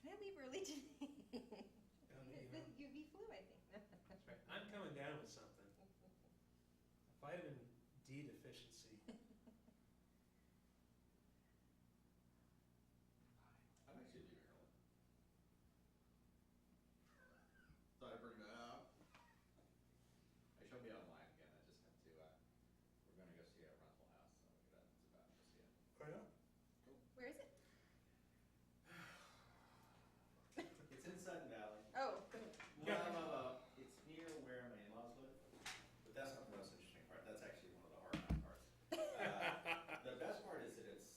Can I leave early today? It's the UV flu, I think. That's right. I'm coming down with something. Vitamin D deficiency. I'm actually leaving early. Thought I'd bring that up. I shall be online again. I just have to, we're going to go see a rental house, so we got to about go see it. Oh, yeah? Cool. Where is it? It's in Sutton Valley. Oh. Well, it's near where my in-laws live, but that's not the most interesting part. That's actually one of the hard parts. The best part is that it's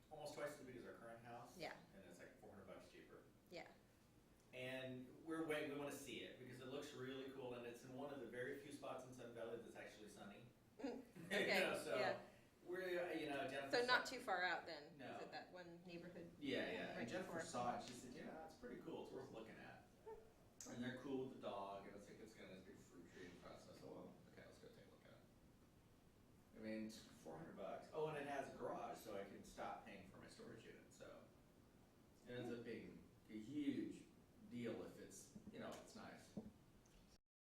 almost twice as big as our current house. Yeah. And it's like $400 cheaper. Yeah. And we want to see it because it looks really cool, and it's in one of the very few spots in Sutton Valley that's actually sunny. Okay. So yeah. we're, Jennifer. So not too far out then. No. Is it that one neighborhood? Yeah, yeah. Right And Jennifer before. saw it. She said, "Yeah, it's pretty cool. It's worth looking at." And they're cool with the dog, and it's like it's got this big fruit tree in front. So I said, "Well, okay, let's go take a look at it." I mean, it's $400. Oh, and it has a garage, so I can stop paying for my storage unit. So it ends up being a huge deal if it's, it's nice.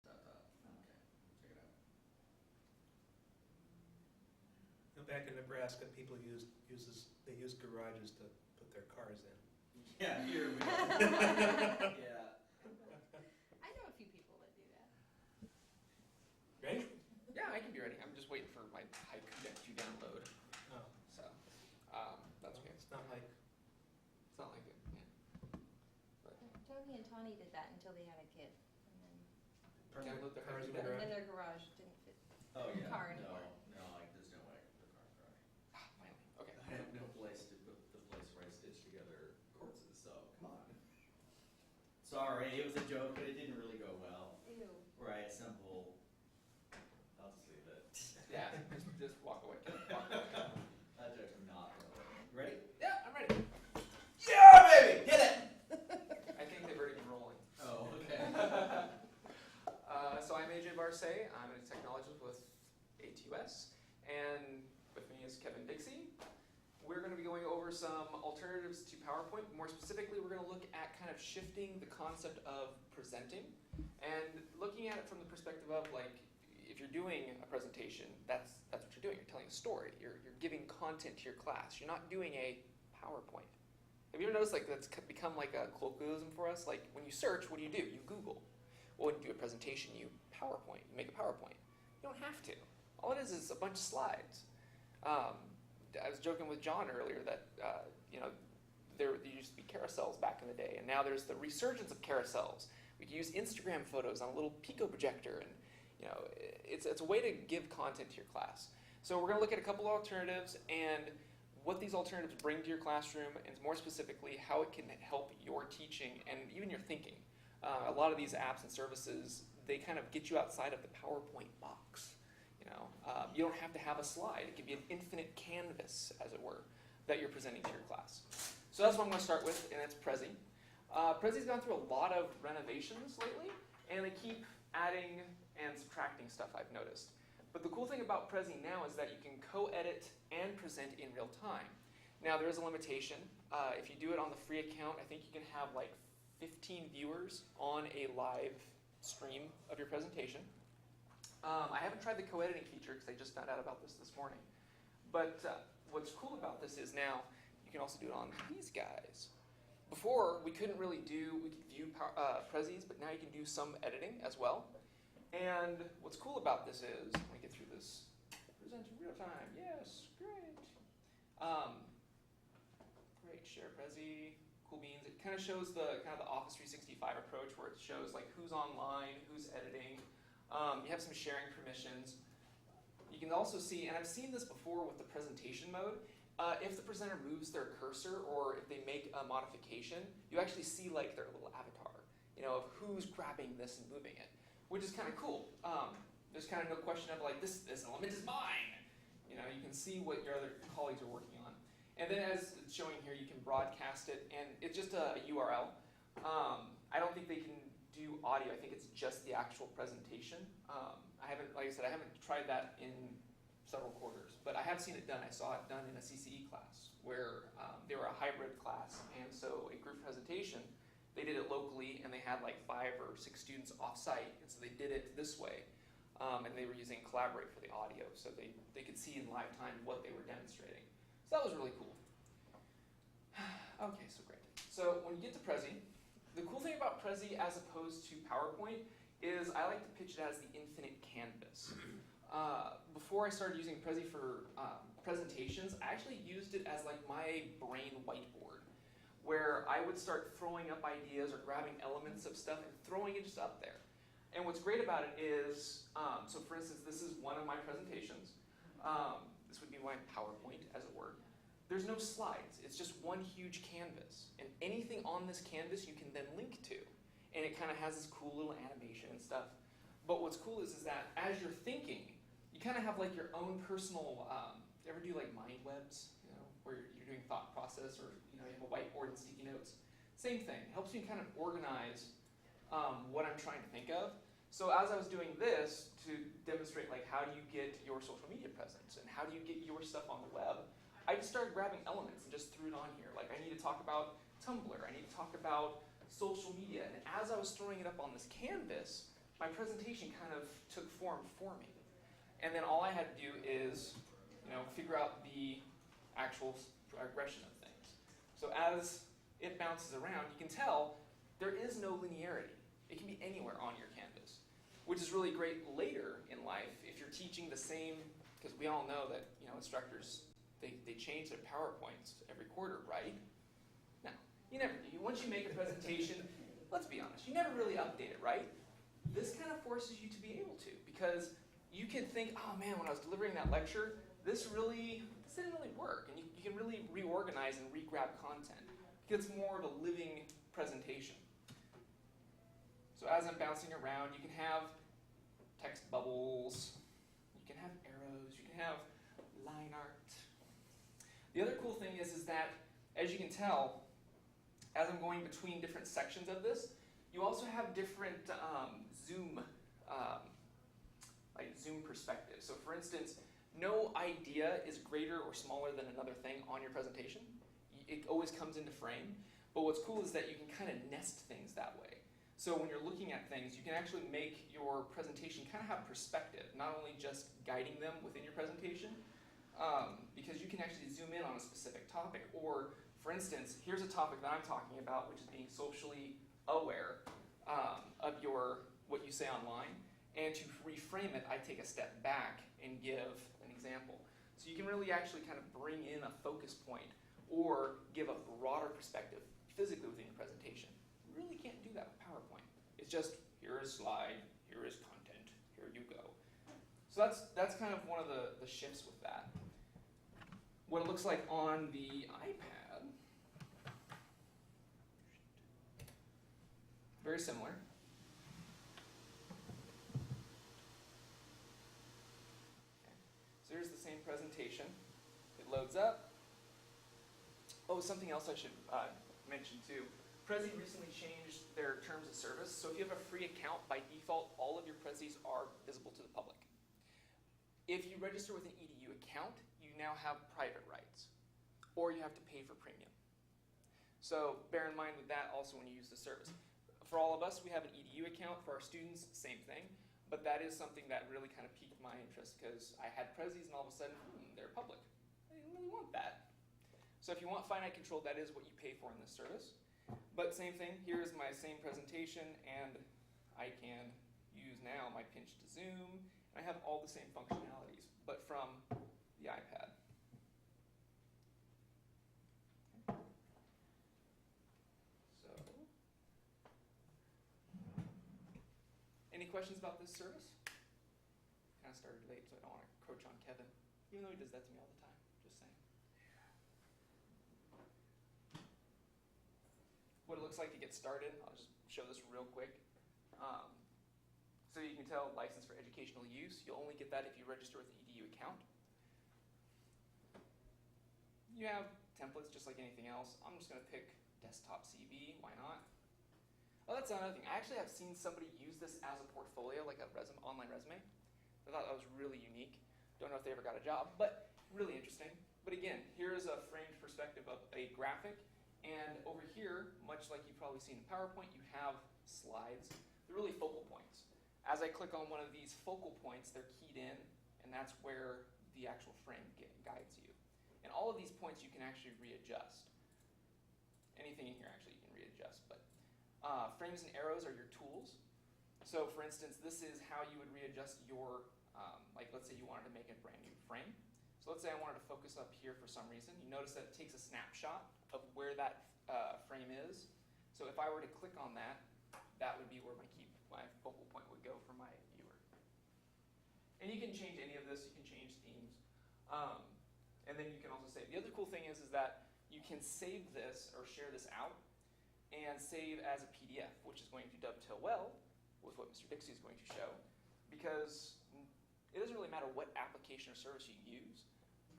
So I thought, okay, check it out. Back in Nebraska, people use garages to put their cars in. Yeah, here we go. Yeah. I know a few people that do that. Right? Yeah, I can be ready. I'm just waiting for my haiku deck to download. Oh. So, that's okay. It's not like It's not like it. Yeah. But Tony and Tawny did that until they had a kid. And then, download the cars haiku in the deck. garage. and their garage didn't fit Oh, the yeah. car No, anymore. like there's no way I can put a car in the garage. Ah, finally. Okay. I have no place to put the place where I stitch together corpses, so come on. Sorry, it was a joke, but it didn't really go well. Ew. Right, simple. I'll just leave it. Yeah, just walk away. Walk away. That joke's not gonna work. You ready? Yeah, I'm ready. Yeah, baby! Hit it! I think they've already been rolling. Oh, okay. So I'm AJ Barse. I'm a technologist with ATUS, and with me is Kevin Dixey. We're going to be going over some alternatives to PowerPoint. More specifically, we're going to look at kind of shifting the concept of presenting and looking at it from the perspective of, like, if you're doing a presentation, that's what you're doing. You're telling a story. You're giving content to your class. You're not doing a PowerPoint. Have you ever noticed, like, that's become like a colloquialism for us? Like, when you search, what do? You Google. Well, when you do a presentation, you PowerPoint. You make a PowerPoint. You don't have to. All it is a bunch of slides. I was joking with John earlier that, there used to be carousels back in the day, and now there's the resurgence of carousels. We can use Instagram photos on a little Pico projector, and it's a way to give content to your class. So we're going to look at a couple alternatives and what these alternatives bring to your classroom, and more specifically, how it can help your teaching and even your thinking. A lot of these apps and services, they kind of get you outside of the PowerPoint box. You don't have to have a slide. It can be an infinite canvas, as it were, that you're presenting to your class. So that's what I'm going to start with, and that's Prezi. Prezi's gone through a lot of renovations lately, and they keep adding and subtracting stuff, I've noticed. But the cool thing about Prezi now is that you can co-edit and present in real time. Now, there is a limitation. If you do it on the free account, I think you can have like 15 viewers on a live stream of your presentation. I haven't tried the co-editing feature because I just found out about this morning. But what's cool about this is now you can also do it on these guys. Before, we could view Prezis, but now you can do some editing as well. And what's cool about this is, let me get through this, present in real time, yes, great. Great, share Prezi, cool beans. It kind of shows the Office 365 approach where it shows like who's online, who's editing. You have some sharing permissions. You can also see, and I've seen this before with the presentation mode, if the presenter moves their cursor or if they make a modification, you actually see like their little avatar, of who's grabbing this and moving it, which is kind of cool. There's kind of no question of like, this element is mine. You can see what your other colleagues are working on. And then as it's showing here, you can broadcast it, and it's just a URL. I don't think they can do audio. I think it's just the actual presentation. Like I said, I haven't tried that in several quarters, but I have seen it done. I saw it done in a CCE class where they were a hybrid class, and so a group presentation, locally, and they had like 5 or 6 students off-site, and so they did it this way. And they were using Collaborate for the audio, so they could see in live time what they were demonstrating. So that was really cool. Okay, so great. So when you get to Prezi, the cool thing about Prezi as opposed to PowerPoint is I like to pitch it as the infinite canvas. Before I started using Prezi for presentations, I actually used it as like my brain whiteboard, where I would start throwing up ideas or grabbing elements of stuff and throwing it just up there. And what's great about it is, so for instance, this is one of my presentations. This would be my PowerPoint, as it were. There's no slides. It's just one huge canvas. And anything on this canvas you can then link to. And it kind of has this cool little animation and stuff. But what's cool is that as you're thinking, you kind of have like your own personal, you ever do like mind webs, where you're doing thought process, or you have a whiteboard and sticky notes? Same thing. It helps you kind of organize what I'm trying to think of. So as I was doing this to demonstrate like how do you get your social media presence and how do you get your stuff on the web, I just started grabbing elements and just threw it on here. Like I need to talk about Tumblr, I need to talk about social media, and as I was throwing it up on this canvas, my presentation kind of took form for me. And then all I had to do is, figure out the actual progression of things. So as it bounces around, you can tell there is no linearity. It can be anywhere on your canvas, which is really great later in life if you're teaching the same, because we all know that instructors, they change their PowerPoints every quarter, right? No, you never do. Once you make a presentation, let's be honest, you never really update it, right? This kind of forces you to be able to, because you can think, oh man, when I was delivering that lecture, this didn't really work. And you can really reorganize and re-grab content. Because it's more of a living presentation. So as I'm bouncing around, you can have text bubbles, you can have arrows, you can have line art. The other cool thing is that, as you can tell, as I'm going between different sections of this, you also have different zoom perspectives. So for instance, no idea is greater or smaller than another thing on your presentation. It always comes into frame. But what's cool is that you can kind of nest things that way. So when you're looking at things, you can actually make your presentation kind of have perspective, not only just guiding them within your presentation, because you can actually zoom in on a specific topic. Or, for instance, here's a topic that I'm talking about, which is being socially aware of what you say online. And to reframe it, I take a step back and give an example. So you can really actually kind of bring in a focus point or give a broader perspective physically within your presentation. You really can't do that with PowerPoint. It's just, here is a slide, here is content, here you go. So that's kind of one of the shifts with that. What it looks like on the iPad, very similar. Okay. So here's the same presentation. It loads up. Oh, something else I should mention too. Prezi recently changed their terms of service, so if you have a free account, by default, all of your Prezis are visible to the public. If you register with an EDU account, you now have private rights, or you have to pay for premium. So bear in mind with that also when you use the service. For all of us, we have an EDU account. For our students, same thing, but that is something that really kind of piqued my interest because I had Prezis and all of a sudden, they're public. I didn't really want that. So if you want finite control, that is what you pay for in this service. But same thing, here is my same presentation, and I can use now my pinch to zoom. I have all the same functionalities, but from the iPad. Okay. So, any questions about this service? Kind of started late, so I don't want to encroach on Kevin, even though he does that to me all the time. Just saying. What it looks like to get started, I'll just show this real quick. So you can tell license for educational use. You'll only get that if you register with an EDU account. You have templates just like anything else. I'm just going to pick desktop CV. Why not? Oh, that's another thing. I actually have seen somebody use this as a portfolio, like a online resume. I thought that was really unique. Don't know if they ever got a job, but really interesting. But again, here is a framed perspective of a graphic And over here, much like you've probably seen in PowerPoint, you have slides. They're really focal points. As I click on one of these focal points, they're keyed in, and that's where the actual frame guides you. And all of these points you can actually readjust. Anything in here actually you can readjust, but frames and arrows are your tools. So for instance, this is how you would readjust your, like let's say you wanted to make a brand new frame. So let's say I wanted to focus up here for some reason. You notice that it takes a snapshot of where that frame is. So if I were to click on that, that would be where my focal point would go for my viewer. And you can change any of this, you can change themes. And then you can also save. The other cool thing is that you can save this or share this out and save as a PDF, which is going to dovetail well with what Mr. Dixey is going to show, because it doesn't really matter what application or service you use.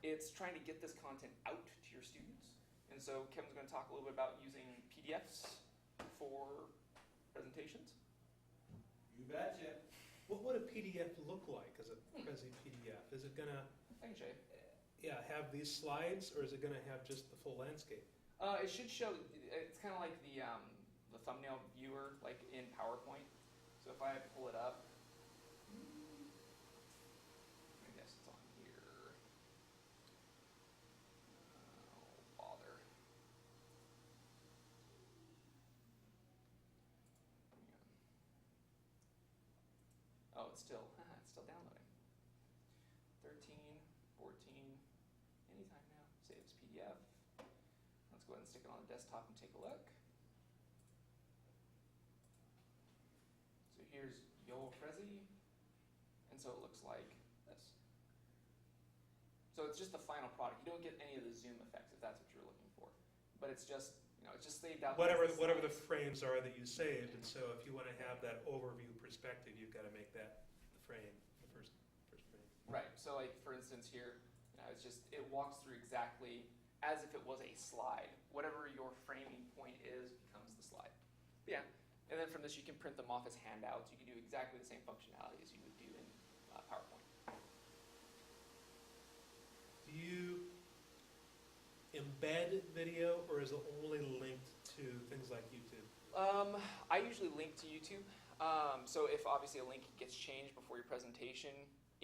It's trying to get this content out to your students. And so Kevin's going to talk a little bit about using PDFs for presentations. You betcha. What would a PDF look like as a Prezi PDF? Is it gonna I can show you. have these slides, or is it gonna have just the full landscape? It should show, it's kind of like the thumbnail viewer, like in PowerPoint. So if I pull it up, I guess it's on here. Oh, bother. Oh, it's still downloading. 13, 14, anytime now. Save as PDF. Let's go ahead and stick it on the desktop and take a look. So here's your Prezi, and so it looks like this. So it's just the final product. You don't get any of the zoom effects if that's what you're looking for, but it's just it's just saved out. Whatever the frames are that you saved, and so if you want to have that overview perspective, you've got to make that the frame, the first frame. Right. So like for instance here, it's just it walks through exactly as if it was a slide. Whatever your framing point is becomes the slide. But yeah. And then from this, you can print them off as handouts. You can do exactly the same functionality as you would do in PowerPoint. Do you embed video, or is it only linked to things like YouTube? I usually link to YouTube. So if obviously a link gets changed before your presentation,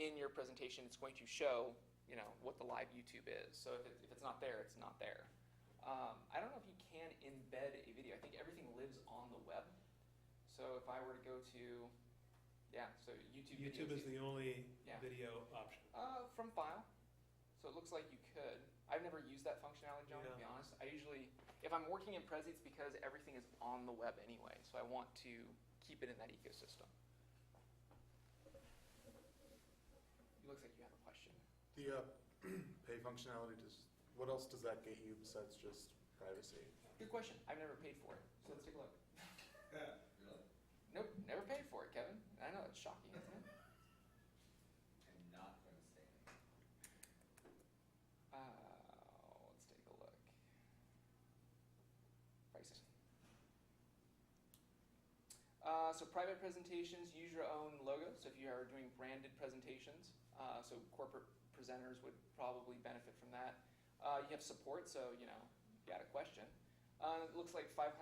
in your presentation it's going to show what the live YouTube is. So if it's not there, it's not there. I don't know if you can embed a video. I think everything lives on the web. So if I were to go to, so YouTube. YouTube is the only video option. From file. So it looks like you could. I've never used that functionality, John, to be honest. I usually, if I'm working in Prezi, it's because everything is on the web anyway. So I want to keep it in that ecosystem. It looks like you have a question. The pay functionality, what else does that get you besides just privacy? Good question. I've never paid for it. So let's take a look. Really? Nope, never paid for it, Kevin. I know, it's shocking, isn't it? I'm not going to say anything. Let's take a look. Pricing. So private presentations, use your own logo. So if you are doing branded presentations, so corporate presenters would probably benefit from that. You have support, so you got a question. It looks like 500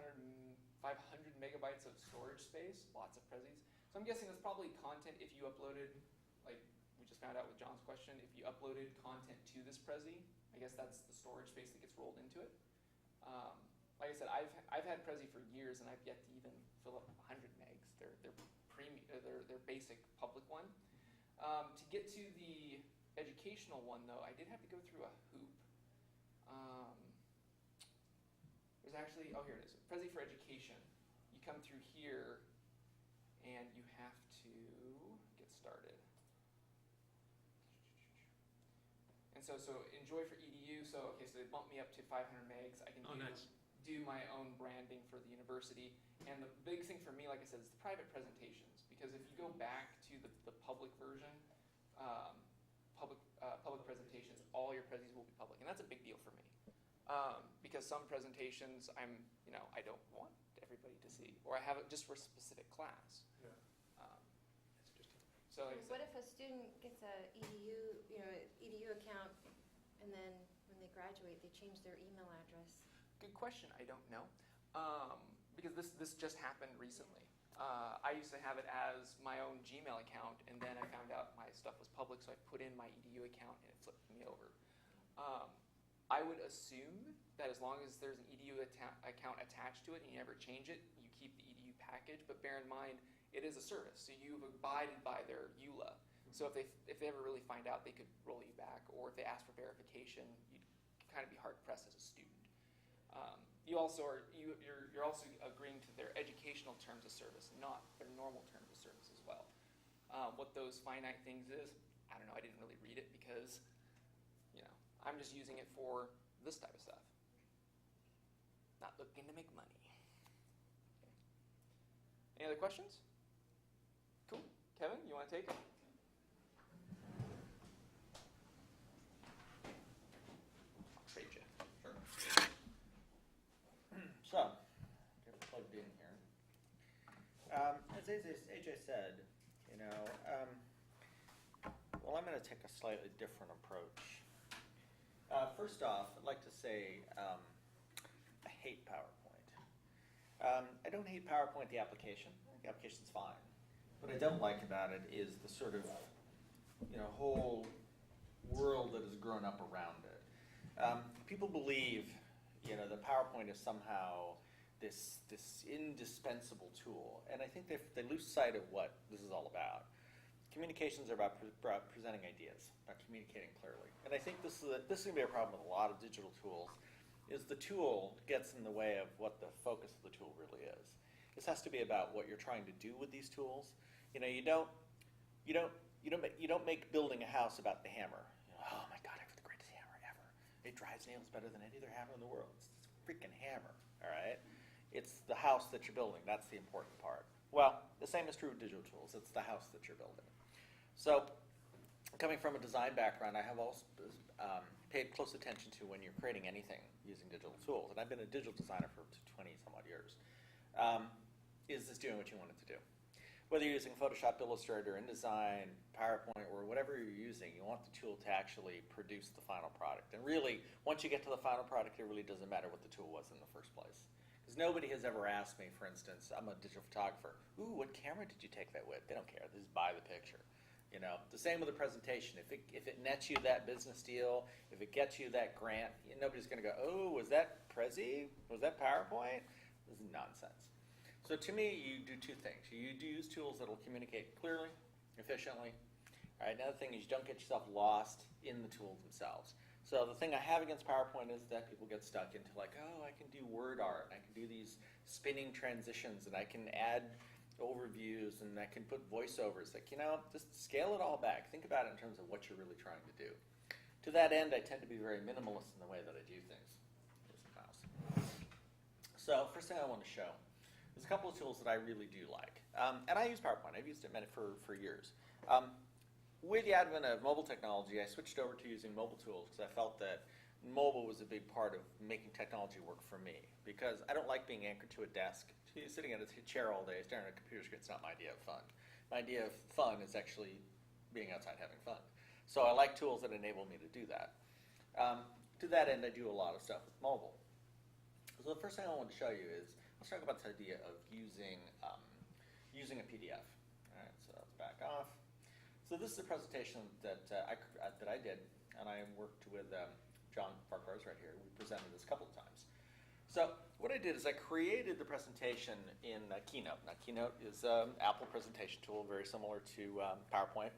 megabytes of storage space, lots of Prezis. So I'm guessing that's probably content if you uploaded, like we just found out with John's question, if you uploaded content to this Prezi, I guess that's the storage space that gets rolled into it. Like I said, I've had Prezi for years and I've yet to even fill up 100 megs. They're basic public one. To get to the educational one though, I did have to go through a hoop. There's actually, here it is, Prezi for Education. You come through here and you have to get started. And so enjoy for EDU, so they bumped me up to 500 megs. I can do my own branding for the university. And the big thing for me, like I said, is the private presentations. Because if you go back to the public version, public presentations, all your Prezis will be public. And that's a big deal for me. Because some presentations I don't want everybody to see, or I have it just for a specific class. Yeah. That's interesting. So like I said, What if a student gets a EDU account, and then when they graduate, they change their email address? Good question. I don't know. Because this just happened recently. I used to have it as my own Gmail account, and then I found out my stuff was public, so I put in my EDU account, and it flipped me over. I would assume that as long as there's an EDU account attached to it and you never change it, you keep the EDU package, but bear in mind, it is a service, so you've abided by their EULA. So if they ever really find out, they could roll you back, or if they ask for verification, you'd kind of be hard-pressed as a student. You're also agreeing to their educational terms of service, not their normal terms of service as well. What those finite things is, I don't know. I didn't really read it because, I'm just using it for this type of stuff. Not looking to make money. Okay. Any other questions? Cool. Kevin, you want to take it? I'll trade you. Sure. So, get plugged in here. As AJ said, well, I'm going to take a slightly different approach. First off, I'd like to say I hate PowerPoint. I don't hate PowerPoint, the application. The application's fine. What I don't like about it is the sort of, whole world that has grown up around it. People believe, that PowerPoint is somehow this indispensable tool, and I think they lose sight of what this is all about. Communications are about presenting ideas, about communicating clearly. And I think this is going to be a problem with a lot of digital tools, is the tool gets in the way of what the focus of the tool really is. This has to be about what you're trying to do with these tools. You don't make building a house about the hammer. Oh my God, I have the greatest hammer ever. It drives nails better than any other hammer in the world. It's this freaking hammer, all right? It's the house that you're building. That's the important part. Well, the same is true with digital tools. It's the house that you're building. So, coming from a design background, I have also paid close attention to when you're creating anything using digital tools. And I've been a digital designer for 20 some odd years. Is this doing what you want it to do? Whether you're using Photoshop, Illustrator, InDesign, PowerPoint, or whatever you're using, you want the tool to actually produce the final product. And really, once you get to the final product, it really doesn't matter what the tool was in the first place. Because nobody has ever asked me, for instance, I'm a digital photographer, ooh, what camera did you take that with? They don't care. They just buy the picture. The same with a presentation. If it nets you that business deal, if it gets you that grant, nobody's going to go, oh, was that Prezi? Was that PowerPoint? This is nonsense. So to me, you do two things. You do use tools that will communicate clearly, efficiently. All right, another thing is you don't get yourself lost in the tools themselves. So the thing I have against PowerPoint is that people get stuck into like, oh, I can do word art, and I can do these spinning transitions, and I can add overviews, and I can put voiceovers. Like, just scale it all back. Think about it in terms of what you're really trying to do. To that end, I tend to be very minimalist in the way that I do things. Here's the mouse. So first thing I want to show is a couple of tools that I really do like. And I use PowerPoint. I've used it for years. With the advent of mobile technology, I switched over to using mobile tools because I felt that mobile was a big part of making technology work for me. Because I don't like being anchored to a desk, sitting at a chair all day, staring at a computer screen. It's not my idea of fun. My idea of fun is actually being outside having fun. So I like tools that enable me to do that. To that end, I do a lot of stuff with mobile. So the first thing I want to show you is, let's talk about this idea of using a PDF. All right, so let's back off. So this is a presentation that I did, and I worked with John Farquhar's right here. We presented this a couple of times. So what I did is I created the presentation in Keynote. Now Keynote is an Apple presentation tool, very similar to PowerPoint.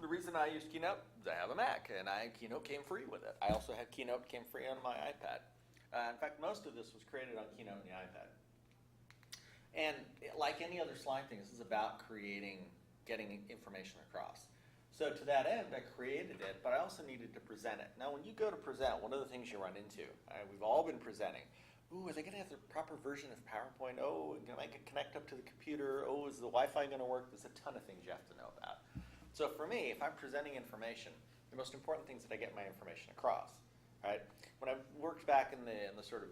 The reason I used Keynote is I have a Mac, and Keynote came free with it. I also had Keynote came free on my iPad. In fact, most of this was created on Keynote on the iPad. And like any other slide thing, this is about getting information across. So to that end, I created it, but I also needed to present it. Now, when you go to present, one of the things you run into, we've all been presenting. Ooh, are they going to have the proper version of PowerPoint? Oh, can I connect up to the computer? Oh, is the Wi-Fi going to work? There's a ton of things you have to know about. So for me, if I'm presenting information, the most important thing is that I get my information across. Right? When I worked back in the sort of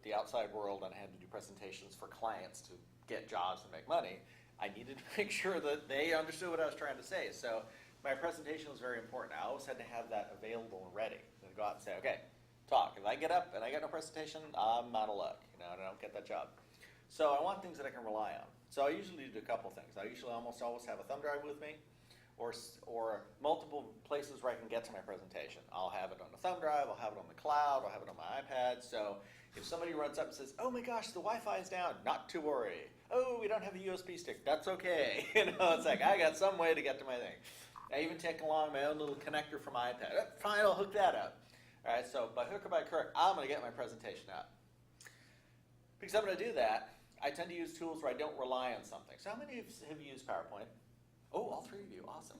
the outside world and I had to do presentations for clients to get jobs and make money, I needed to make sure that they understood what I was trying to say. So my presentation was very important. I always had to have that available and ready. And go out and say, okay, talk. If I get up and I got no presentation, I'm out of luck. I don't get that job. So I want things that I can rely on. So I usually do a couple things. I usually almost always have a thumb drive with me, or multiple places where I can get to my presentation. I'll have it on the thumb drive, I'll have it on the cloud, I'll have it on my iPad. So if somebody runs up and says, oh my gosh, the Wi-Fi is down, not to worry. Oh, we don't have a USB stick, that's okay. It's like, I got some way to get to my thing. I even take along my own little connector from my iPad. Fine, I'll hook that up. All right, so by hook or by crook, I'm going to get my presentation out. Because I'm going to do that, I tend to use tools where I don't rely on something. So how many have used PowerPoint? Oh, all three of you, awesome.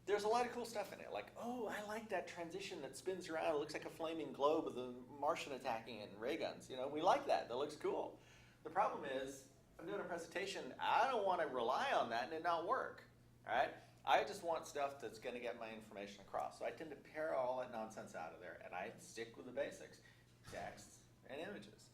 There's a lot of cool stuff in it. Like, oh, I like that transition that spins around. It looks like a flaming globe with a Martian attacking it and ray guns. We like that. That looks cool. The problem is, I'm doing a presentation. I don't want to rely on that and it not work. All right? I just want stuff that's going to get my information across. So I tend to pare all that nonsense out of there, and I stick with the basics, text and images.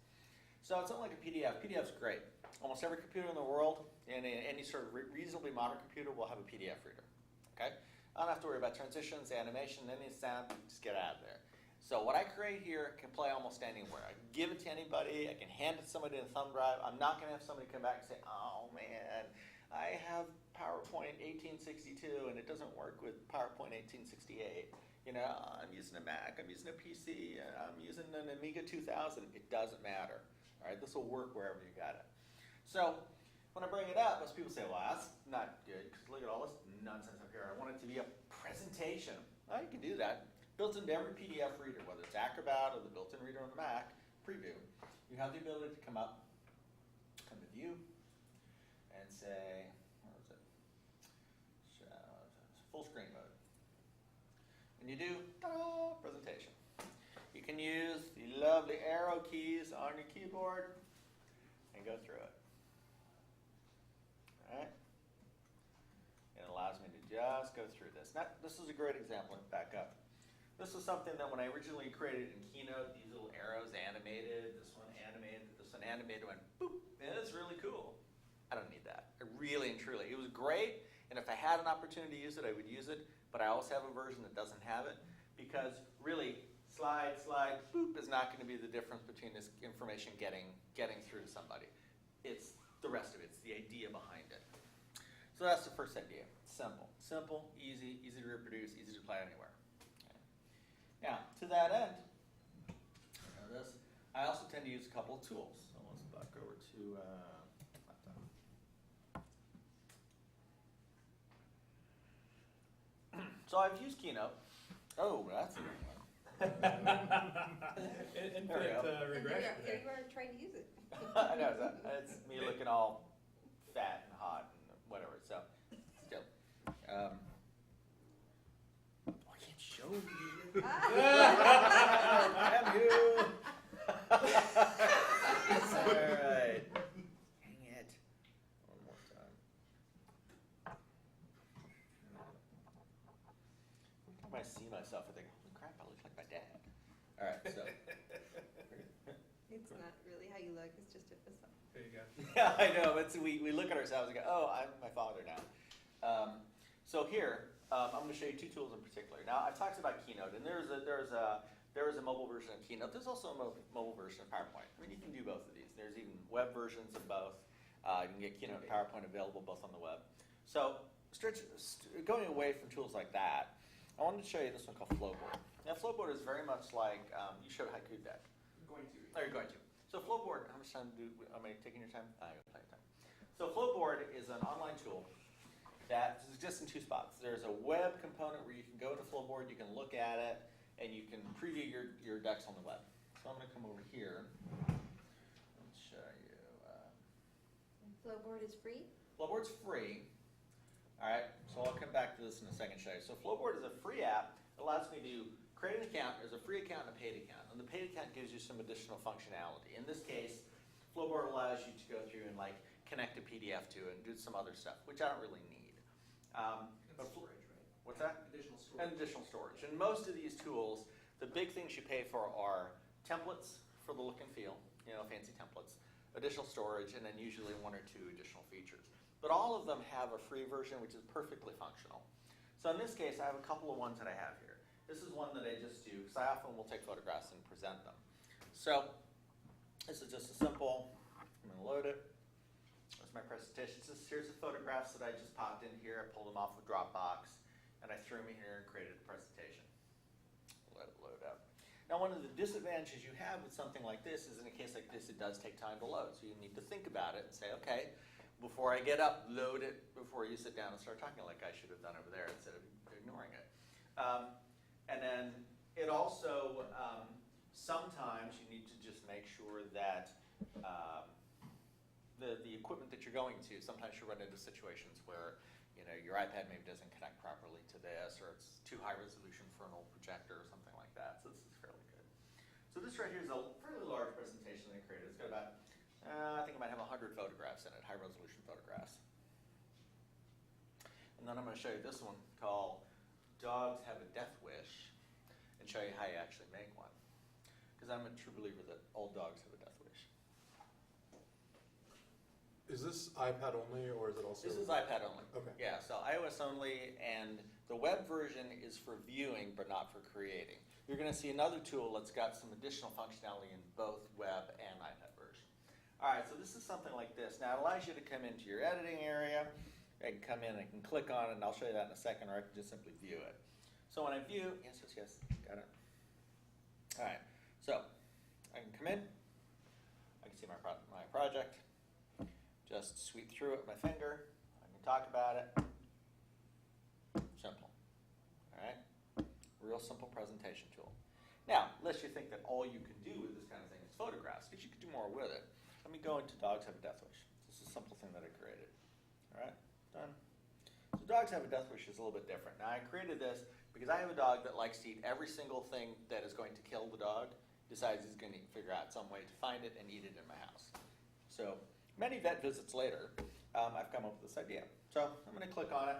So it's not like a PDF. PDF's great. Almost every computer in the world, and any sort of reasonably modern computer will have a PDF reader. Okay? I don't have to worry about transitions, animation, any sound, just get out of there. So what I create here can play almost anywhere. I can give it to anybody, I can hand it to somebody in a thumb drive. I'm not going to have somebody come back and say, oh man, I have PowerPoint 1862 and it doesn't work with PowerPoint 1868. I'm using a Mac, I'm using a PC, I'm using an Amiga 2000. It doesn't matter. All right, this will work wherever you got it. So when I bring it up, most people say, well, that's not good because look at all this nonsense up here. I want it to be a presentation. Well, you can do that. Built into every PDF reader, whether it's Acrobat or the built-in reader on the Mac, Preview, you have the ability to come to View, and say, where is it? Full screen mode. And you do, ta-da, presentation. You can use the lovely arrow keys on your keyboard and go through it. All right? It allows me to just go through this. Now, this is a great example. Let me back up. This is something that when I originally created in Keynote, these little arrows animated, this one animated, went boop, and it's really cool. I don't need that. I really and truly. It was great, and if I had an opportunity to use it, I would use it, but I also have a version that doesn't have it, because really, slide, boop is not going to be the difference between this information getting through to somebody. It's the rest of it. It's the idea behind it. So that's the first idea. Simple, easy to reproduce, easy to apply anywhere. Okay. Now, to that end, I also tend to use a couple of tools. So let's back over to laptop. So I've used Keynote. Oh, that's a good one. Infinite regression. Here you are trying to use it. I know, it's me looking all fat and hot and whatever, so still. I can't show you. Damn you. Alright. Hang it. One more time. Every time I see myself, I think, holy crap, I look like my dad. Alright, so. It's not really how you look, it's just a facade. There you go. Yeah, I know. We look at ourselves and go, oh, I'm my father now. So here, I'm going to show you two tools in particular. Now, I've talked about Keynote, and there is a mobile version of Keynote. There's also a mobile version of PowerPoint. I mean, you can do both of these. There's even web versions of both. You can get Keynote and PowerPoint available both on the web. So going away from tools like that, I wanted to show you this one called Flowboard. Now, Flowboard is very much like, you showed Haiku Deck. I'm going to. Oh, you're going to. So Flowboard, how much time am I taking your time? I got plenty of time. So Flowboard is an online tool that exists in two spots. There's a web component where you can go to Flowboard, you can look at it, and you can preview your decks on the web. So I'm going to come over here and show you. Flowboard is free? Flowboard's free. All right, so I'll come back to this in a second and show you. So Flowboard is a free app. It allows me to create an account. There's a free account and a paid account. And the paid account gives you some additional functionality. In this case, Flowboard allows you to go through and connect a PDF to it and do some other stuff, which I don't really need. Storage, right? What's that? Additional storage. And additional storage. And most of these tools, the big things you pay for are templates for the look and feel, fancy templates, additional storage, and then usually one or two additional features. But all of them have a free version, which is perfectly functional. So in this case, I have a couple of ones that I have here. This is one that I just do because I often will take photographs and present them. So this is just a simple, I'm going to load it. There's my presentation. Here's the photographs that I just popped in here. I pulled them off of Dropbox, and I threw them in here and created a presentation. Let it load up. Now, one of the disadvantages you have with something like this is in a case like this, it does take time to load. So you need to think about it and say, okay, before I get up, load it before you sit down and start talking like I should have done over there instead of ignoring it. And then it also, sometimes you need to just make sure that the equipment that you're going to, sometimes you run into situations where your iPad maybe doesn't connect properly to this, or it's too high resolution for an old projector or something like that. So this is fairly good. So this right here is a fairly large presentation that I created. It's got about, I think it might have 100 photographs in it, high resolution photographs. And then I'm going to show you this one called Dogs Have a Death Wish, and show you how you actually make one. Because I'm a true believer that all dogs have a death wish. Is this iPad only, or is it also? This is iPad only. Okay. Yeah, so iOS only, and the web version is for viewing, but not for creating. You're going to see another tool that's got some additional functionality in both web and iPad version. All right, so this is something like this. Now, it allows you to come into your editing area. I can come in, I can click on it, and I'll show you that in a second, or I can just simply view it. So when I view, yes, got it. All right, so I can come in, I can see my project, just sweep through it with my finger, I can talk about it. Simple, all right? Real simple presentation tool. Now, lest you think that all you can do with this kind of thing is photographs, because you could do more with it. Let me go into Dogs Have a Death Wish. This is a simple thing that I created. All right, done. So Dogs Have a Death Wish is a little bit different. Now, I created this because I have a dog that likes to eat every single thing that is going to kill the dog, decides he's going to figure out some way to find it and eat it in my house. So many vet visits later, I've come up with this idea. So I'm going to click on it.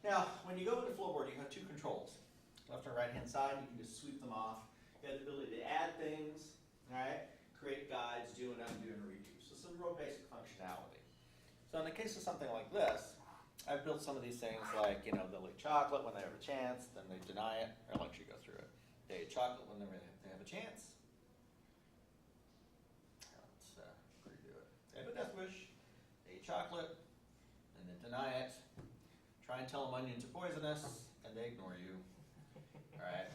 Now, when you go into Flowboard, you have two controls. Left and right-hand side, you can just sweep them off. You have the ability to add things, all right? Create guides, do and undo and redo. So some real basic functionality. So in the case of something like this, I've built some of these things like, they'll eat chocolate when they have a chance, then they deny it. I'll let you go through it. They eat chocolate when they have a chance. Let's redo it. They have a death wish, they eat chocolate, and then deny it. Try and tell them onions are poisonous, and they ignore you. All right.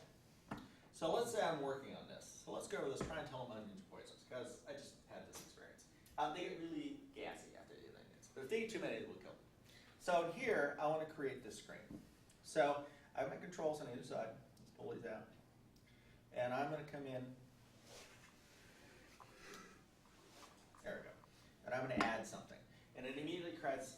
So let's say I'm working on this. So let's go over this, try and tell them onions are poisonous, because I just had this experience. They get really gassy after eating onions. But if they eat too many, it will kill them. So here, I want to create this screen. So I have my controls on either side. Let's pull these out. And I'm going to come in. There we go. And I'm going to add something. And it immediately adds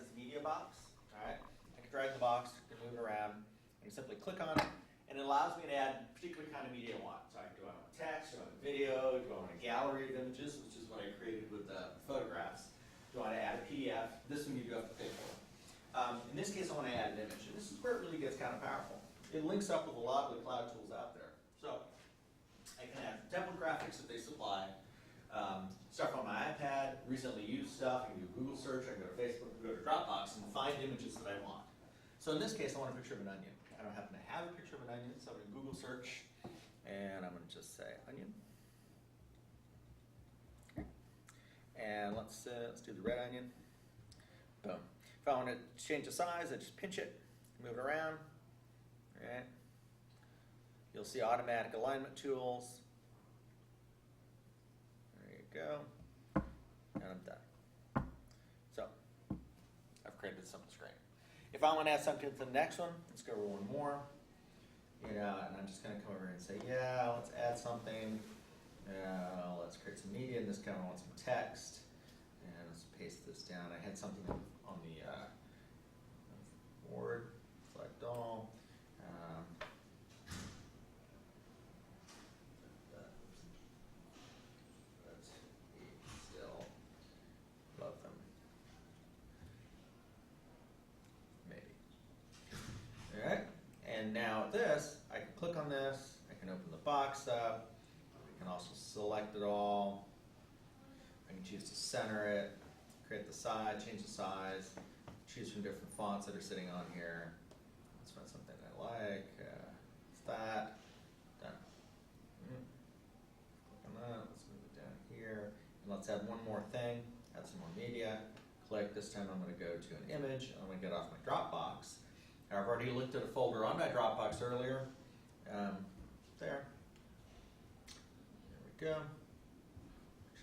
this media box. All right. I can drag the box, I can move it around, and simply click on it. And it allows me to add a particular kind of media I want. So do I want text, do I want video, do I want a gallery of images, which is what I created with the photographs. Do I want to add a PDF? This one you do have to pay for. In this case, I want to add an image. And this is where it really gets kind of powerful. It links up with a lot of the cloud tools out there. So I can add template graphics that they supply, stuff on my iPad, recently used stuff. I can do Google search, I can go to Facebook, I can go to Dropbox, and find images that I want. So in this case, I want a picture of an onion. I don't happen to have a picture of an onion, so I'm going to Google search, and I'm going to just say onion. Okay. And let's do the red onion. Boom. If I want to change the size, I just pinch it, move it around. All right. You'll see automatic alignment tools. There you go. And I'm done. So I've created a simple screen. If I want to add something to the next one, let's go over one more. And I'm just going to come over and say, yeah, let's add something. Let's create some media. In this case, I want some text. And let's paste this down. I had something on the board. Select all. Let's still love them. Maybe. All right. And now this, I can click on this. I can open the box up. I can also select it all. I can choose to center it, create the size, change the size, choose from different fonts that are sitting on here. Let's find something I like. that. Done. Click on that. Let's move it down here. And let's add one more thing. Add some more media. Click. This time I'm going to go to an image. I'm going to get off my Dropbox. Now, I've already looked at a folder on my Dropbox earlier. There. There we go.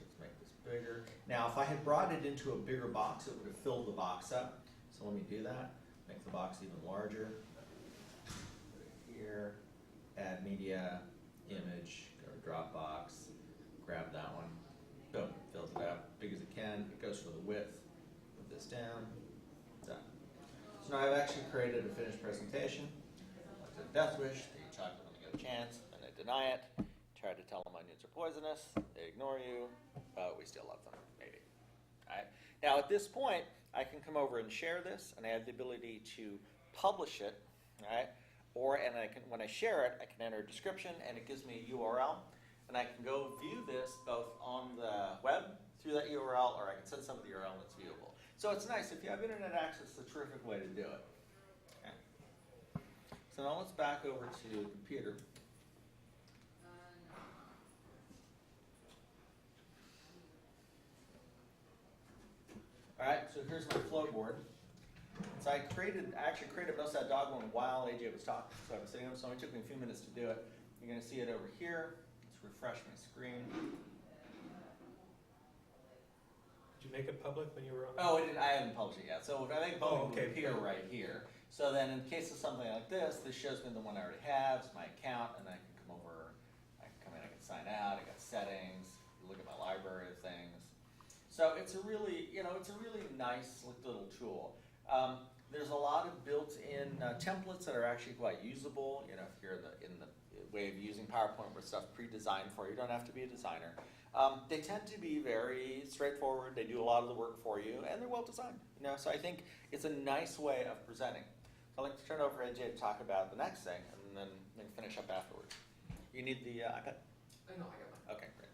Let's make this bigger. Now, if I had brought it into a bigger box, it would have filled the box up. So let me do that. Make the box even larger. Put it here. Add media, image, go to Dropbox. Grab that one. Boom. Fills it up. Big as it can. It goes for the width. Move this down. Done. So now I've actually created a finished presentation. Like a death wish. They eat chocolate when they get a chance. Then they deny it. Try to tell them onions are poisonous. They ignore you. But we still love them. Maybe. All right. Now at this point, I can come over and share this, and I have the ability to publish it. All right. And I can, when I share it, I can enter a description, and it gives me a URL. And I can go view this both on the web through that URL, or I can send somebody the URL that's viewable. So it's nice. If you have internet access, it's a terrific way to do it. Okay. So now let's back over to the computer. All right, so here's my flow board. So I actually created most of that dog one while AJ was talking. So I was sitting up, so it only took me a few minutes to do it. You're going to see it over here. Let's refresh my screen. Did you make it public when you were on? Oh, I haven't published it yet. So I think public will appear right here. So then in case of something like this shows me the one I already have. It's my account, and I can come over. I can come in, I can sign out. I got settings. Look at my library of things. So it's a really, it's a really nice little tool. There's a lot of built-in templates that are actually quite usable. If you're in the way of using PowerPoint with stuff pre-designed for you, you don't have to be a designer. They tend to be very straightforward. They do a lot of the work for you, and they're well designed. So I think it's a nice way of presenting. So I'd like to turn it over to AJ to talk about the next thing, and then finish up afterwards. You need the iPad? No, I got mine. Okay, great.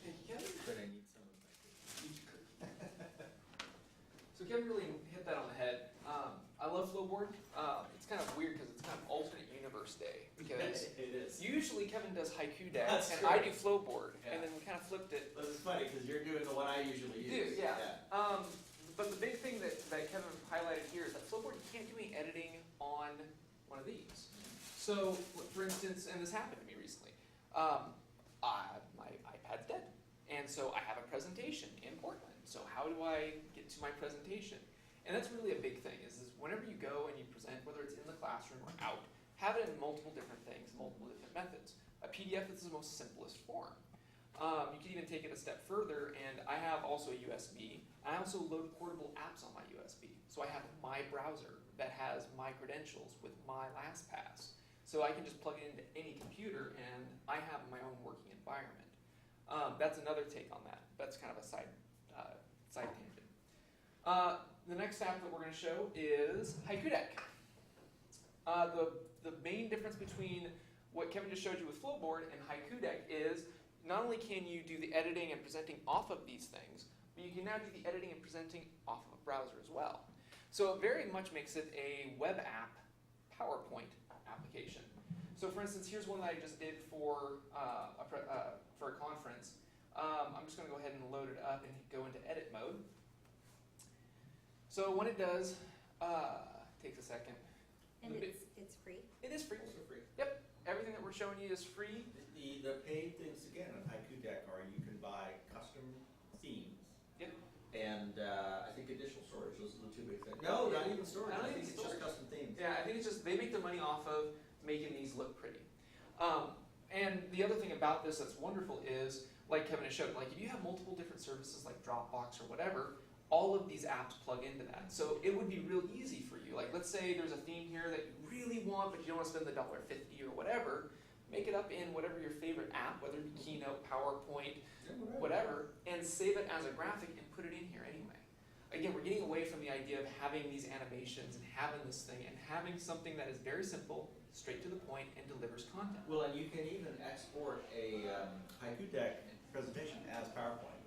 Thank you, Kevin. But I need some of my So Kevin really hit that on the head. I love Flowboard. It's kind of weird because it's kind of alternate universe day. Because it is. Usually Kevin does Haiku Deck, That's and true. I do Flowboard. Yeah. And then we kind of flipped it. This is funny because you're doing the one I usually use. Yeah. But the big thing that Kevin highlighted here is that Flowboard, you can't do any editing on one of these. So, for instance, and this happened to me recently, my iPad's dead. And so I have a presentation in Portland. So how do I get to my presentation? And that's really a big thing, is whenever you go and you present, whether it's in the classroom or out, have it in multiple different things, multiple different methods. A PDF is the most simplest form. You can even take it a step further, and I have also a USB. I also load portable apps on my USB. So I have my browser that has my credentials with my LastPass. So I can just plug it into any computer, and I have my own working environment. That's another take on that. That's kind of a side tangent. The next app that we're going to show is Haiku Deck. The main difference between what Kevin just showed you with Flowboard and Haiku Deck is not only can you do the editing and presenting off of these things, but you can now do the editing and presenting off of a browser as well. So it very much makes it a web app PowerPoint application. So for instance, here's one that I just did for a conference. I'm just going to go ahead and load it up and go into edit mode. So when it does, takes a second. And it's free? It is free. Also free. Yep. Everything that we're showing you is free. The paid things, again, on Haiku Deck are you can buy custom themes. Yep. And I think additional storage. Those are the two big things. No, not even storage. Not I even think it's just storage. custom themes. Yeah, I think it's just they make their money off of making these look pretty. And the other thing about this that's wonderful is, like Kevin has showed, like if you have multiple different services like Dropbox or whatever, all of these apps plug into that. So it would be real easy for you. Like let's say there's a theme here that you really want, but you don't want to spend the $1.50 or whatever. Make it up in whatever your favorite app, whether it be Keynote, PowerPoint, whatever, and save it as a graphic and put it in here anyway. Again, we're getting away from the idea of having these animations and having this thing and having something that is very simple, straight to the point, and delivers content. Well, and you can even export a Haiku Deck presentation as PowerPoint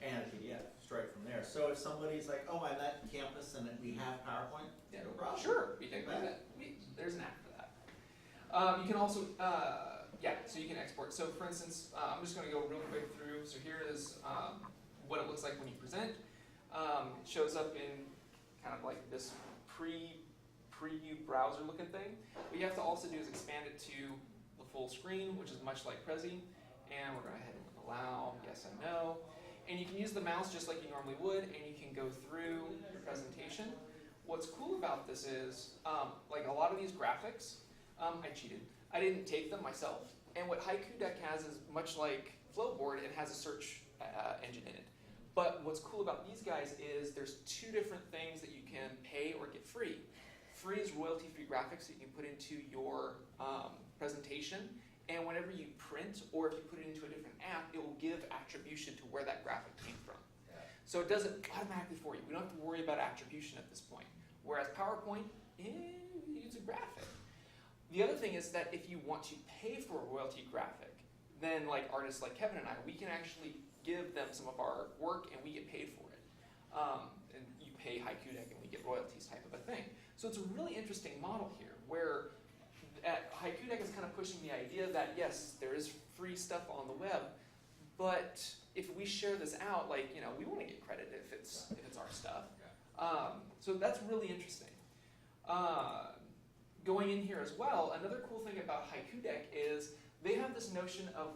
and a PDF straight from there. So So if somebody's like, oh, I'm at campus and we have PowerPoint, Yeah. no problem. Sure, we can do that. There's an app for that. You can also, so you can export. So for instance, I'm just going to go real quick through. So here is what it looks like when you present. It shows up in kind of like this preview browser looking thing. What you have to also do is expand it to the full screen, which is much like Prezi. And we're going to go ahead and allow, yes and no. And you can use the mouse just like you normally would, and you can go through your presentation. What's cool about this is, like a lot of these graphics, I cheated. I didn't take them myself. And what Haiku Deck has is much like Flowboard, it has a search engine in it. But what's cool about these guys is there's two different things that you can pay or get free. Free is royalty-free graphics that you can put into your presentation. And whenever you print, or if you put it into a different app, it will give attribution to where that graphic came from. Yeah. So it does it automatically for you. We don't have to worry about attribution at this point. Whereas PowerPoint, it's a graphic. The other thing is that if you want to pay for a royalty graphic, then like artists like Kevin and I, we can actually give them some of our work and we get paid for it. And you pay Haiku Deck and we get royalties type of a thing. So it's a really interesting model here where Haiku Deck is kind of pushing the idea that yes, there is free stuff on the web, but if we share this out, like, you know, we want to get credit if it's our stuff. So that's really interesting. Going in here as well, another cool thing about Haiku Deck is they have this notion of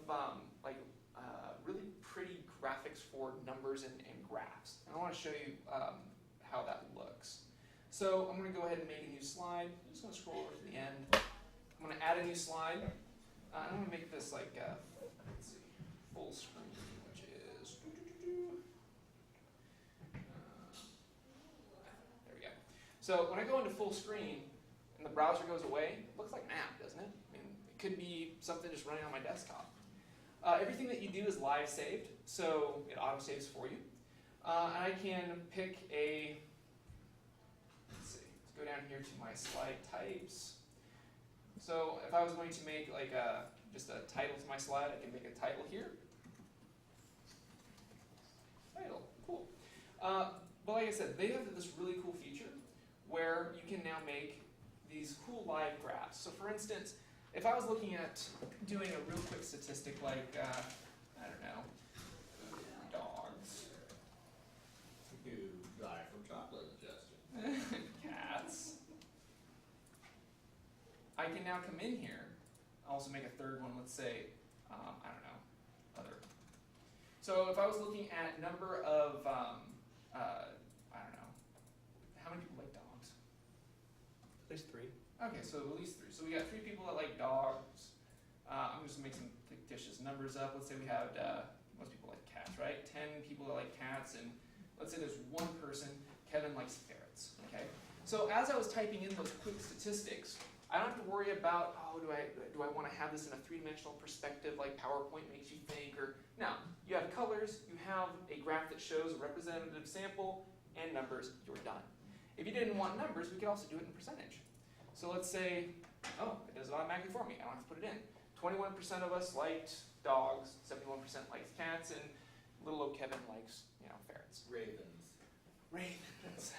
really pretty graphics for numbers and graphs. And I want to show you how that looks. So I'm going to go ahead and make a new slide. I'm just going to scroll over to the end. I'm going to add a new slide. I'm going to make this like, let's see, full screen, which is, there we go. So when I go into full screen and the browser goes away, it looks like an app, doesn't it? I mean, it could be something just running on my desktop. Everything that you do is live saved, so it auto-saves for you. And I can pick a, let's see, let's go down here to my slide types. So if I was going to make like just a title to my slide, I can make a title here. Title, cool. But like I said, they have this really cool feature where you can now make these cool live graphs. So for instance, if I was looking at doing a real quick statistic like, I don't know, dogs. You die from chocolate ingestion. Cats. I can now come in here, also make a third one, let's say, I don't know, other. So if I was looking at number of, I don't know, how many people like dogs? At least 3. Okay, so at least 3. So we got 3 people that like dogs. I'm just gonna make some fictitious numbers up. Let's say we have, most people like cats, right? 10 people that like cats, and let's say there's 1 person, Kevin likes ferrets, okay? So as I was typing in those quick statistics, I don't have to worry about, oh, do I want to have this in a 3-dimensional perspective like PowerPoint makes you think, or, no. You have colors, you have a graph that shows a representative sample, and numbers, you're done. If you didn't want numbers, we could also do it in percentage. So let's say, oh, it does it automatically for me, I don't have to put it in. 21% of us liked dogs, 71% likes cats, and little old Kevin likes, you know, ferrets. Ravens. Ravens.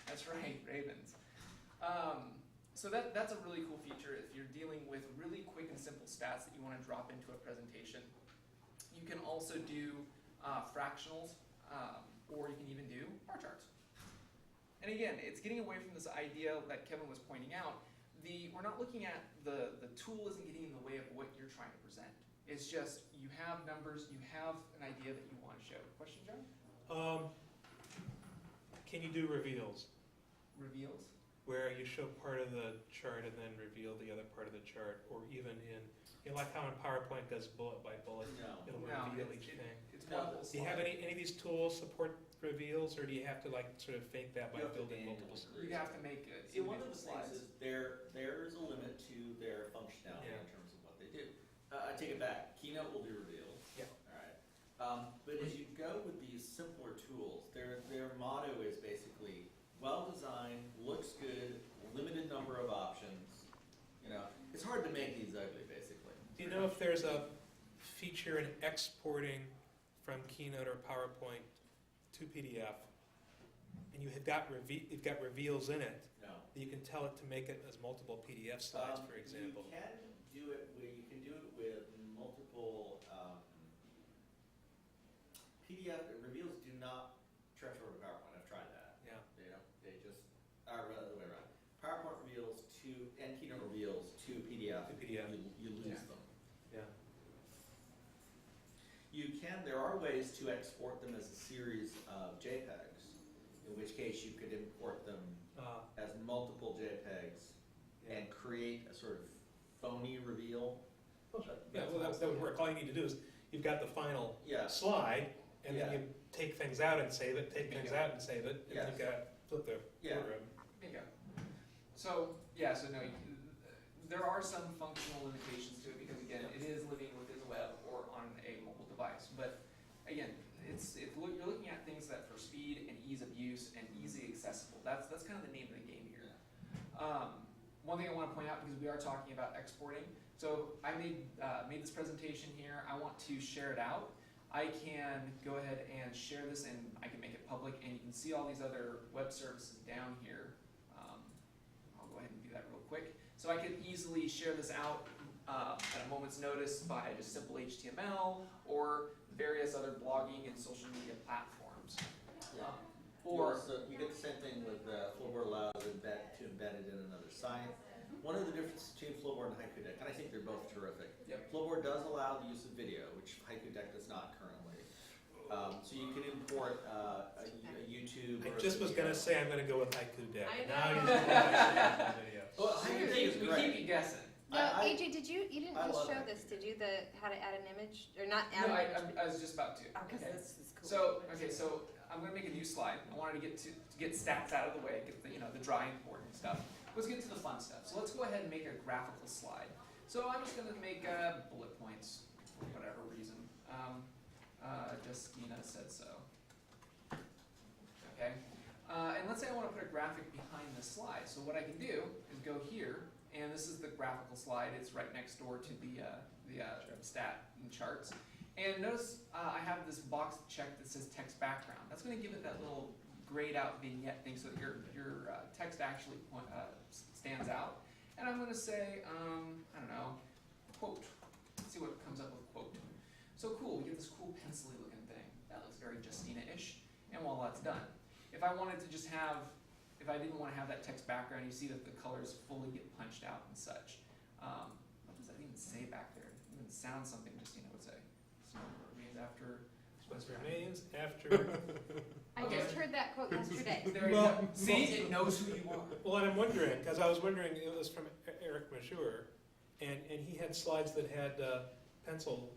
That's right, ravens. So that's a really cool feature if you're dealing with really quick and simple stats that you want to drop into a presentation. You can also do fractionals, or you can even do bar charts. And again, it's getting away from this idea that Kevin was pointing out. We're not looking at the tool isn't getting in the way of what you're trying to present. It's just you have numbers, you have an idea that you want to show. Question, John? Can you do reveals? Reveals? Where you show part of the chart and then reveal the other part of the chart, or even in like how in PowerPoint does bullet by bullet, it'll reveal each thing. It's No, one whole Do you have any of these tools support reveals, or do you have to like sort of fake that by You have to building manually multiple? create. You have to make it. See, one of the things is there's a limit to their functionality in terms of what they do. I take it back. Keynote will do reveals. Yeah. All right. But as you go with these simpler tools, their motto is basically well designed, looks good, limited number of options. You know, it's hard to make these ugly, basically. Do you know if there's a feature in exporting from Keynote or PowerPoint to PDF, and you've got reveals in it, No. you can tell it to make it as multiple PDF slides, for example. You can do it with multiple PDF reveals. Do not transfer to PowerPoint. I've tried that. Yeah. They just are the other way around. PowerPoint reveals and Keynote reveals to PDF. To PDF. You lose them. Yeah. There are ways to export them as a series of JPEGs, in which case you could import them as multiple JPEGs Yeah. and create a sort of phony reveal. Yeah, well, that would work. All you need to do is, you've got the final Yeah. slide, and then Yeah. you take things out and save it, take things out and save it, and then Yes. you've got to flip the Yeah. order of them. Bingo. So, yeah, so no, there are some functional limitations to it because, again, it is living within the web or on a mobile device. But, again, you're looking at things that for speed and ease of use and easy accessible. That's kind of the name of the game here. One thing I want to point out, because we are talking about exporting, so I made this presentation here. I want to share it out. I can go ahead and share this, and I can make it public, and you can see all these other web services down here. I'll go ahead and do that real quick. So I could easily share this out at a moment's notice by just simple HTML or various other blogging and social media platforms. Yeah. Or You get the same thing with Flowboard allows to embed it in another site. One of the differences between Flowboard and Haiku Deck, and I think they're both terrific. Yep. Flowboard does allow the use of video, which Haiku Deck does not currently. So you can import a YouTube. I or just was video. going to say I'm going to go with Haiku Deck. I Now know. you just want to share the video. Well, Haiku Deck is we great. keep you guessing. No, AJ, you didn't I just love show that. this, did you, how to add an image, or not add No, an image? I was just about to. Because Okay. this is cool. So I'm going to make a new slide. I wanted to get stats out of the way, get the dry important stuff. Let's get to the fun stuff. So let's go ahead and make a graphical slide. So I'm just going to make bullet points for whatever reason. Justina said so. Okay. And let's say I want to put a graphic behind this slide. So what I can do is go here, and this is the graphical slide. It's right next door to the stat and charts. And notice I have this box checked that says text background. That's going to give it that little grayed out vignette thing so that your text actually stands out. And I'm going to say, I don't know, quote. Let's see what comes up with quote. So cool, we get this cool pencil-y looking thing. That looks very Justina-ish. And while that's done, if I wanted to just have, if I didn't want to have that text background, you see that the colors fully get punched out and such. What does that even say back there? It even sounds something Justina would say. Spencer remains after. Spencer remains after. I Okay. just heard that quote yesterday. There you Well, go. See, it knows who you are. Well, and I'm wondering, because I was wondering, it was from Eric Mashur, and he had slides that had pencil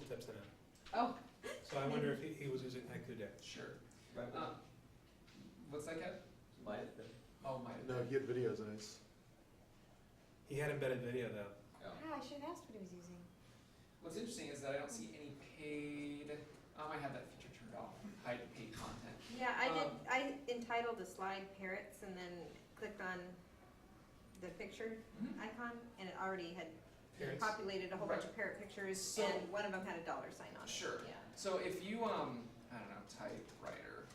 tips in it. Oh, So I wonder if he was using Haiku Deck. Sure. Right. What's that, Kev? Might have been. Oh, my. No, he had videos in his. He had embedded video though. I should have asked what he was using. What's interesting is that I don't see any paid. I have that feature turned off. Hide paid content. Yeah, I entitled the slide parrots and then clicked on the picture icon, and it already had Parrots. populated a whole bunch of parrot pictures, So- and one of them had a $ sign on it. Sure. Yeah. So if you I don't know, typewriter.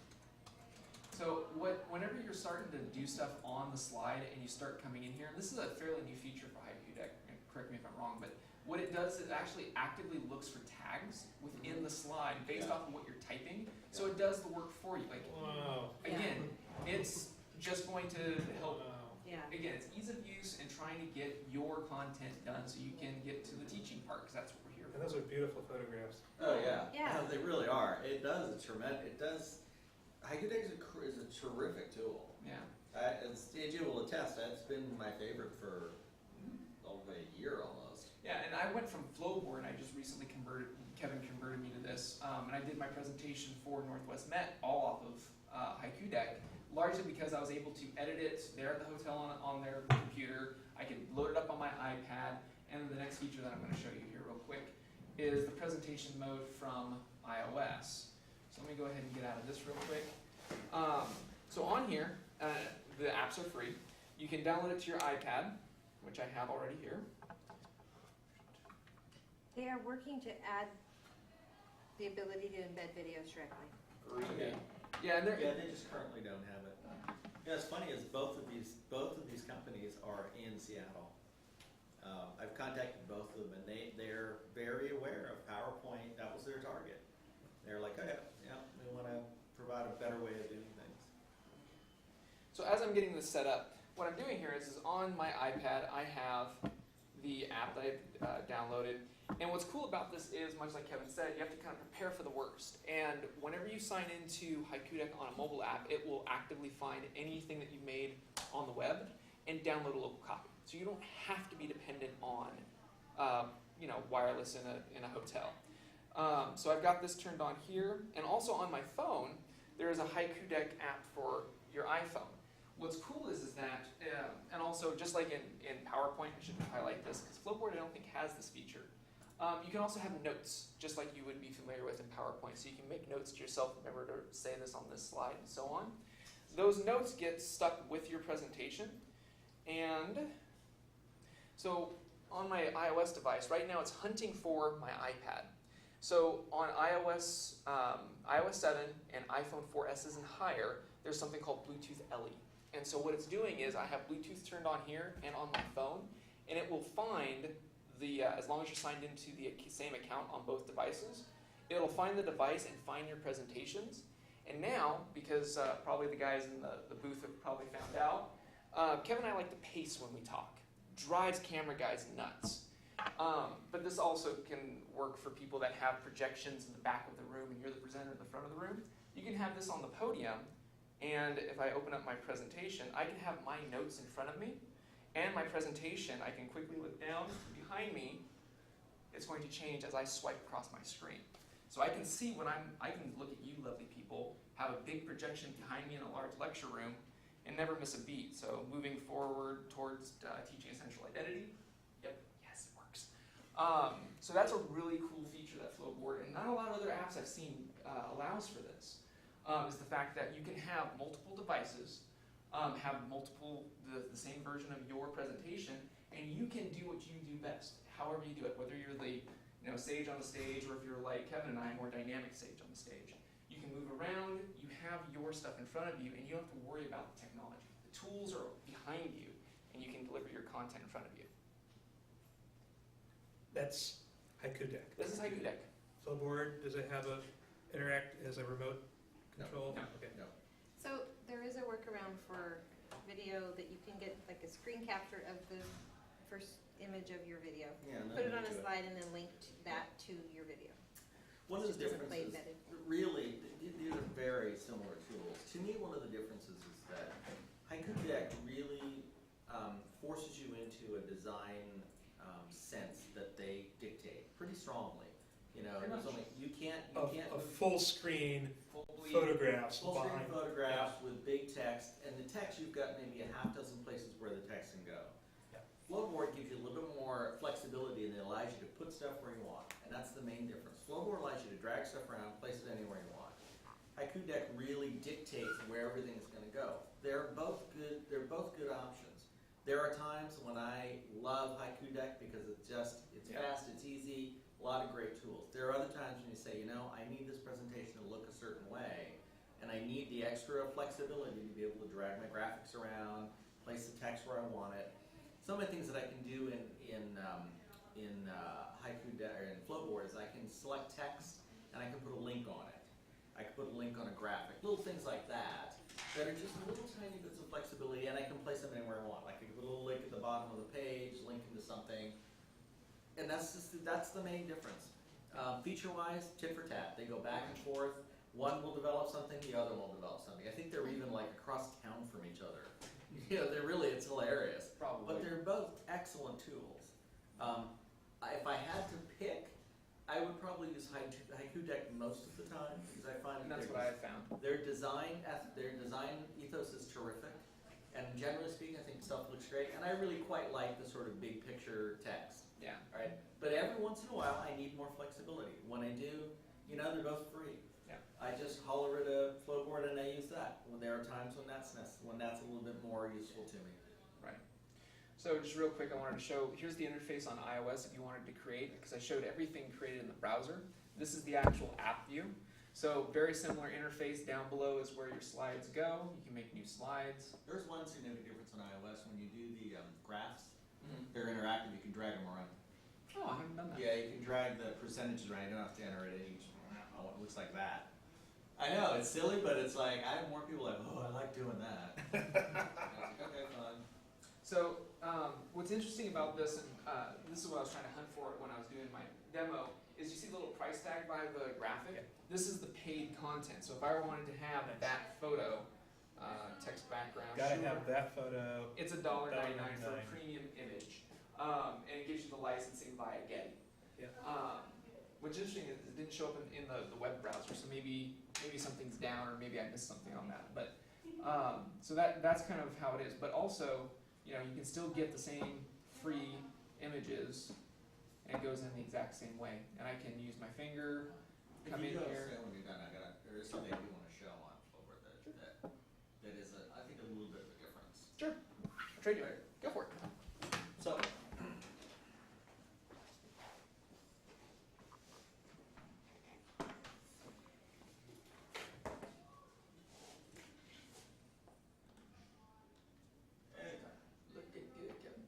So whenever you're starting to do stuff on the slide and you start coming in here, and this is a fairly new feature for Haiku Deck. And correct me if I'm wrong, but what it does is it actually actively looks for tags within the slide based Yeah. off of what you're typing. So it does the work for you. Like Wow. again, it's just going to help. Wow. Yeah. Again, it's ease of use and trying to get your content done so you can get to the teaching part, because that's what we're here And for. those are beautiful photographs. Oh yeah. Yeah. No, they really are. It does a tremendous. It does. Haiku Deck is a terrific tool. Yeah. As AJ will attest, that's been my favorite for over a year almost. Yeah, and I went from Flowboard, and I just recently Kevin converted me to this, and I did my presentation for Northwest Met all off of Haiku Deck, largely because I was able to edit it there at the hotel on their computer. I could load it up on my iPad, and the next feature that I'm going to show you here real quick is the presentation mode from iOS. So let me go ahead and get out of this real quick. So on here, the apps are free. You can download it to your iPad, which I have already here. They are working to add the ability to embed videos directly. 3. Yeah. Yeah, and they're, Yeah, they just currently don't have it. Yeah, it's funny is both of these companies are in Seattle. I've contacted both of them, and they're very aware of PowerPoint. That was their target. They're like, oh yeah, we want to provide a better way of doing things. so as I'm getting this set up, what I'm doing here is on my iPad, I have the app that I've downloaded. And what's cool about this is, much like Kevin said, you have to kind of prepare for the worst. And whenever you sign into HaikuDeck on a mobile app, it will actively find anything that you made on the web and download a local copy. So you don't have to be dependent on, wireless in a hotel. So I've got this turned on here, and also on my phone, there is a HaikuDeck app for your iPhone. What's cool is that, and also just like in PowerPoint, I should highlight this, because Flowboard I don't think has this feature. You can also have notes, just like you would be familiar with in PowerPoint. So you can make notes to yourself, remember to say this on this slide, and so on. Those notes get stuck with your presentation. And so on my iOS device, right now it's hunting for my iPad. So on iOS 7 and iPhone 4S's and higher, there's something called Bluetooth LE. And so what it's doing is I have Bluetooth turned on here and on my phone, and it will find as long as you're signed into the same account on both devices, it'll find the device and find your presentations. And now, because probably the guys in the booth have probably found out, Kevin and I like to pace when we talk. Drives camera guys nuts. But this also can work for people that have projections in the back of the room and you're the presenter in the front of the room. You can have this on the podium, and if I open up my presentation, I can have my notes in front of me and my presentation. I can quickly look down. Behind me, it's going to change as I swipe across my screen. So I can see I can look at you lovely people, have a big projection behind me in a large lecture room, and never miss a beat. So moving forward towards teaching essential identity. Yep, yes, it works. So that's a really cool feature that Flowboard, and not a lot of other apps I've seen allows for this, is the fact that you can have multiple devices, have the same version of your presentation, and you can do what you do best, however you do it, whether you're the sage on the stage, or if you're like Kevin and I, more dynamic sage on the stage. You can move around, you have your stuff in front of you, and you don't have to worry about the technology. The tools are behind you, and you can deliver your content in front of you. That's HaikuDeck. This is HaikuDeck. Flowboard, does it have interact as a remote control? No. Okay. No. So there is a workaround for video that you can get like a screen capture of the first image of your video. Yeah, Put it on a slide and then link that to your video. One of the It just doesn't play differences, embedded. really, these are very similar tools. To me, one of the differences is that HaikuDeck really forces you into a design sense that they dictate pretty strongly. Pretty much. You can't A full screen Fully photographs full screen behind. photographs with big text, and the text you've got maybe a half dozen places where the text can go. Yeah. Flowboard gives you a little bit more flexibility, and it allows you to put stuff where you want, and that's the main difference. Flowboard allows you to drag stuff around, place it anywhere you want. HaikuDeck really dictates where everything is going to go. They're both good. They're both good options. There are times when I love HaikuDeck because it's fast, it's easy, a lot of great tools. There are other times when you say, I need this presentation to look a certain way, and I need the extra flexibility to be able to drag my graphics around, place the text where I want it. Some of the things that I can do in HaikuDeck or in Flowboard is I can select text and I can put a link on it. I can put a link on a graphic, little things like that are just little tiny bits of flexibility, and I can place them anywhere I want. Like I can put a little link at the bottom of the page, link into something, and that's the main difference. Feature-wise, tit for tat. They go back and forth. One will develop something, the other will develop something. I think they're even like across town from each other. It's hilarious. Probably. But they're both excellent tools. If I had to pick, I would probably use HaikuDeck most of the time because I find And that's what I have found. their design ethos is terrific, and generally speaking, I think stuff looks great. And I really quite like the sort of big picture text. Yeah. Right. But every once in a while, I need more flexibility. When I do, they're both free. Yeah. I just holler at a Flowboard and I use that. When there are times when that's a little bit more useful to me. Right. So just real quick, I wanted to show, here's the interface on iOS if you wanted to create, because I showed everything created in the browser. This is the actual app view. So very similar interface. Down below is where your slides go. You can make new slides. There's one significant difference on iOS when you do the graphs. They're interactive. You can drag them around. Oh, I haven't done that. Yeah, you can drag the percentages around. You don't have to enter it in each. Oh, it looks like that. I know it's silly, but it's like I have more people like, oh, I like doing that. Like, okay, fine. So what's interesting about this, and this is what I was trying to hunt for when I was doing my demo, is you see the little price tag by the graphic? This is the paid content. So if I wanted to have that photo, text background, Gotta sure, have that photo. it's $1.99 for a $1.99. premium image. And it gives you the licensing via Getty. Yeah. What's interesting is it didn't show up in the web browser, so maybe something's down or maybe I missed something on that. But so that's kind of how it is. But also, you know, you can still get the same free images, and it goes in the exact same way. And I can use my finger, come in here. When you're done, there is something I do want to show on Flowboard that is, I think, a little bit of a difference. Sure, I'll trade you. Go for it. So, Looking good, Kevin.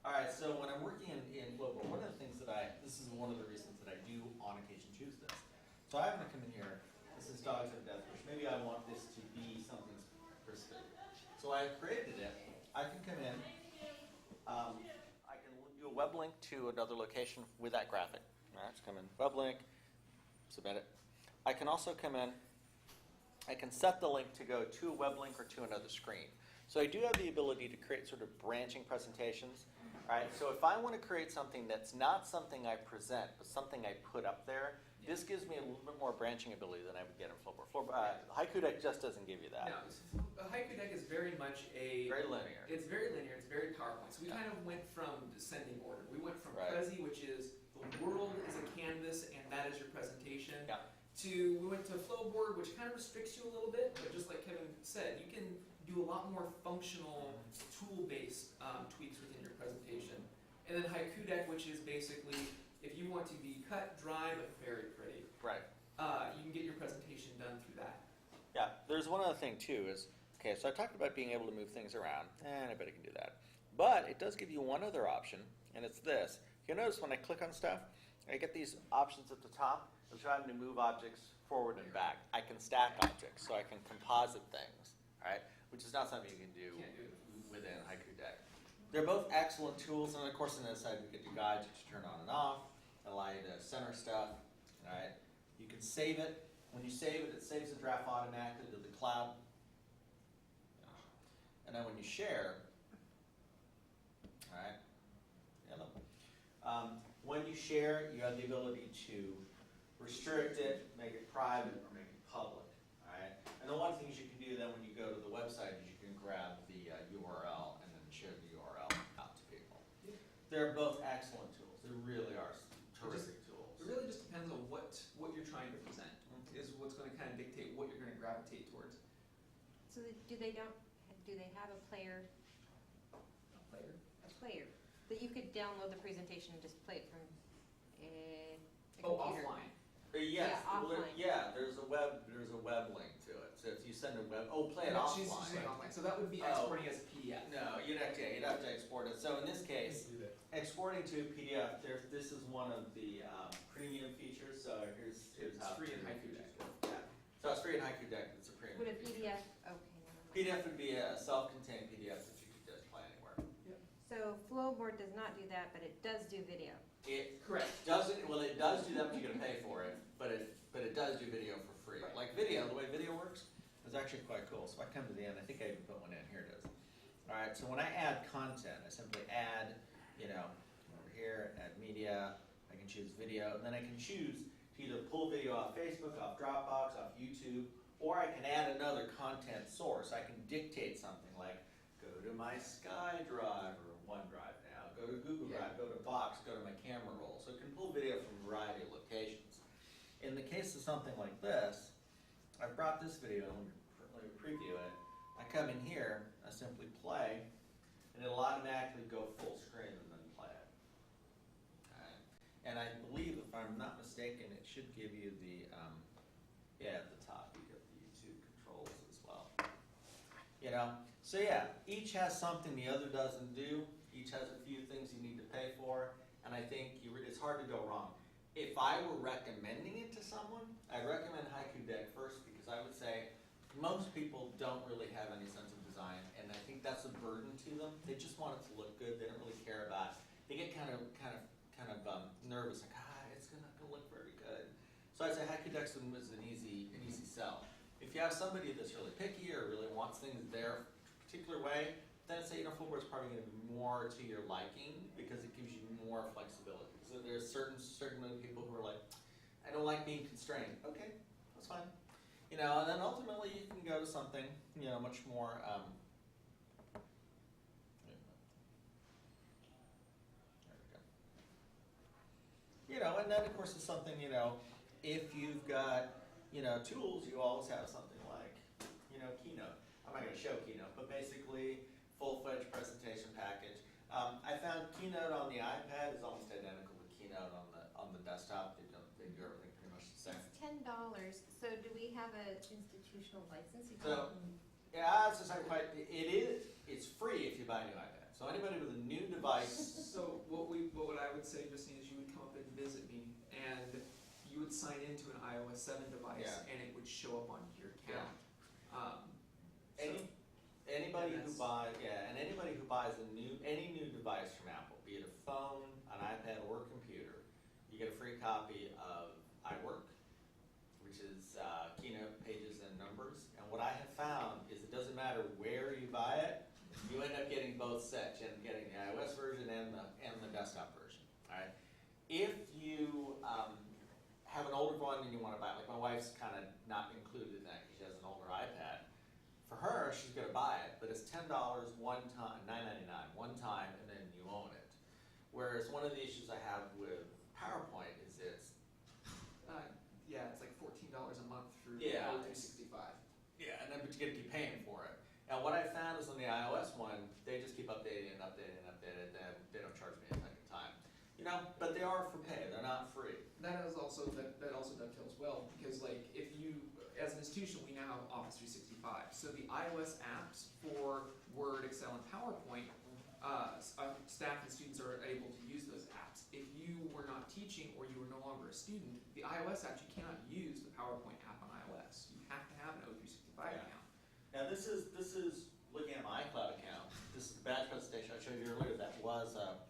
all right. So when I'm working in Flowboard, one of the things that this is one of the reasons that I do on occasion choose this. So I'm going to come in here. This is Dogs of Death Wish. Maybe I want this to be something specific. So I created it. I can come in. I can do a web link to another location with that graphic. All right, let's come in. Web link. Submit it. I can also come in. I can set the link to go to a web link or to another screen. So I do have the ability to create sort of branching presentations. All right, so if I want to create something that's not something I present, but something I put up there, this gives me a little bit more branching ability than I would get in Flowboard. Haiku Deck just doesn't give you that. No, Haiku Deck is very much Very linear. It's very linear. It's very PowerPoint. So we kind of went from descending order. We went from Right. Prezi, which is the world is a canvas and that is your presentation, Yeah. to we went to Flowboard, which kind of restricts you a little bit. But just like Kevin said, you can do a lot more functional, tool-based tweaks within your presentation. And then Haiku Deck, which is basically if you want to be cut, dry, but very pretty, Right. you can get your presentation done through that. Yeah, there's one other thing too is, okay, so I talked about being able to move things around. Anybody can do that. But it does give you one other option, and it's this. You'll notice when I click on stuff, I get these options at the top. I'm trying to move objects forward and back. I can stack objects, so I can composite things, all right? Which is not something you can do Can't do it. within Haiku Deck. They're both excellent tools, and of course on this side we get the guides that you turn on and off, allow you to center stuff, all right? You can save it. When you save it, it saves the draft automatically to the cloud. And then when you share, all right, when you share, you have the ability to restrict it, make it private, or make it public, all right? And the one thing you can do then when you go to the website is you can grab the URL and then share the URL out to people. Yeah. They're both excellent tools. They really are terrific tools. It really just depends on what you're trying to present, is what's going to kind of dictate what you're going to gravitate towards. So do they have a player that you could download the presentation and just play it from a computer? Offline. Yes, Yeah, offline. there's a web link to it. So if you send a play it She's offline. saying offline. So that would be Oh. exporting as a PDF. No, you'd have to export it. So in this case, exporting to a PDF, this is one of the premium features. So here's It's how free in premium Haiku Deck. features work. Yeah. So it's free in Haiku Deck. It's a premium. Would a feature. PDF, okay, never mind. PDF would be a self-contained PDF that you could just play anywhere. So Flowboard does not do that, but it does do video. It Correct. doesn't. Well, it does do that, but you got to pay for it. But it does do video for free. Right. Like video, the way video works is actually quite cool. So if I come to the end, I think I even put one in. Here it is. All right. So when I add content, I simply add, come over here, add media. I can choose video, and then I can choose to either pull video off Facebook, off Dropbox, off YouTube, or I can add another content source. I can dictate something like, go to my SkyDrive or OneDrive now, go to Google Drive, go to Box, go to my camera roll. So it can pull video from a variety of locations. In the case of something like this, I've brought this video, let me preview it. I come in here, I simply play, and it'll automatically go full screen and then play it. And I believe, if I'm not mistaken, it should give you the Yeah, at the top you get the YouTube controls as well. You know, so yeah, each has something the other doesn't do. Each has a few things you need to pay for, and I think it's hard to go wrong. If I were recommending it to someone, I'd recommend Haiku Deck first because I would say most people don't really have any sense of design, and I think that's a burden to them. They just want it to look good. They don't really care about it. They get kind of nervous, like it's not gonna look very good. So I'd say Haiku Deck is an easy sell. If you have somebody that's really picky or really wants things their particular way, then I'd say Fullboard's probably going to be more to your liking because it gives you more flexibility. So there's certain people who are like, I don't like being constrained. Okay, that's fine. And then ultimately you can go to something, much more. There we go. And then of course it's something, if you've got, tools, you always have something like, Keynote. I'm not going to show Keynote, but basically full-fledged presentation package. I found Keynote on the iPad is almost identical to Keynote on the desktop. They do everything pretty much the same. It's $10. So do we have an institutional license? Yeah, it's free if you buy a new iPad. So anybody with a new device. So what I would say, Justine, is you would come up and visit me, and you would sign into an iOS 7 device, and it would show up on your account. Anybody who buys any new device from Apple, be it a phone, an iPad, or a computer, you get a free copy of iWork, which is Keynote, Pages, and Numbers. And what I have found is it doesn't matter where you buy it, you end up getting both sets. You end up getting the iOS version and the desktop version. All right. If you have an older one and you want to buy it, like my wife's kind of not included in that because she has an older iPad. For her, she's going to buy it, but it's $10 one time, $9.99 one time, and then you own it. Whereas one of the issues I have with PowerPoint is it's like $14 a month through O365. Yeah, and then but you get to keep paying for it. Now what I found is on the iOS one, they just keep updating and updating and updating, and they don't charge me a second time. But they are for pay; they're not free. That also dovetails well because if you, as an institution, we now have Office 365. So the iOS apps for Word, Excel, and PowerPoint, staff and students are able to use those apps. If you were not teaching or you were no longer a student, the iOS apps, you cannot use the PowerPoint app on iOS. You have to have an O365 account. Now this is looking at my iCloud account. This is the badge presentation I showed you earlier. That was a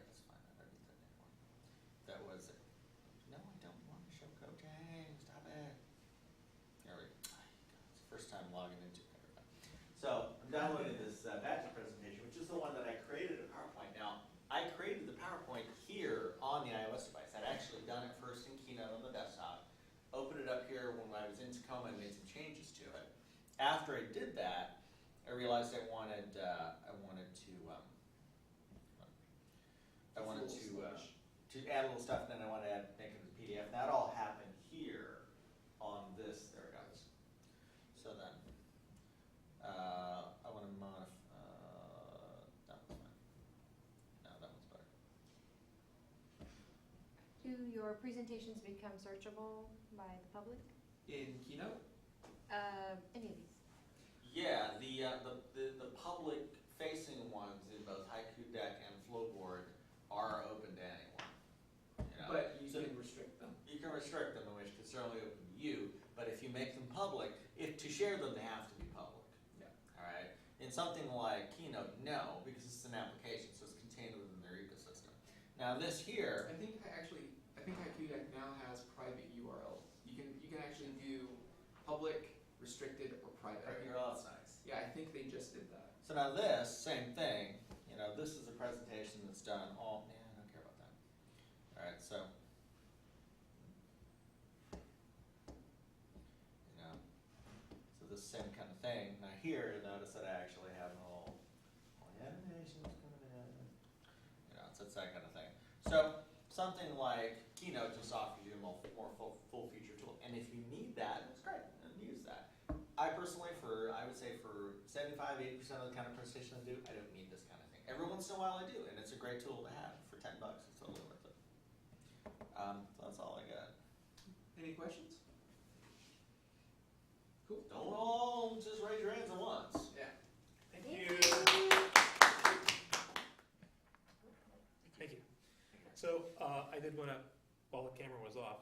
that's fine. I don't need that anymore. That was no, I don't want to show code. Dang, stop it. There we go. It's the first time logging into it. So I'm downloading this badge presentation, which is the one that I created in PowerPoint. Now I created the PowerPoint here on the iOS device. I'd actually done it first in Keynote on the desktop. Opened it up here when I was in Tacoma and made some changes to it. After I did that, I realized I wanted to add a little stuff, and then I wanted to make it as a PDF. That all happened here on this. There it goes. So then I want to modify. That one's fine. No, that one's better. Do your presentations become searchable by the public? In Keynote? Any of these? Yeah, the public-facing ones in both Haiku Deck and Flowboard are open to anyone. But you can restrict them. You can restrict them, which can certainly open to you. But if you make them public, to share them, they have to be public. Yeah. All right. In something like Keynote, no, because it's an application, so it's contained within their ecosystem. Now this here. I think Haiku Deck now has private URLs. You can actually do public, restricted, or private. That's nice. Yeah, I think they just did that. So now this, same thing. This is a presentation that's done all. Yeah, I don't care about that. All right, so. So this same kind of thing. Now here, notice that I actually have all the animations coming in. So it's that kind of thing. So something like Keynote just offers you a more full feature tool, and if you need that, that's great, and use that. I personally, I would say for 75–80% of the kind of presentation I do, I don't need this kind of thing. Every once in a while I do, and it's a great tool to have. For $10, it's totally worth it. So that's all I Any questions? Cool. Don't all just raise your hands at once. Yeah. Thank you. Thank you. So I did want to, while the camera was off,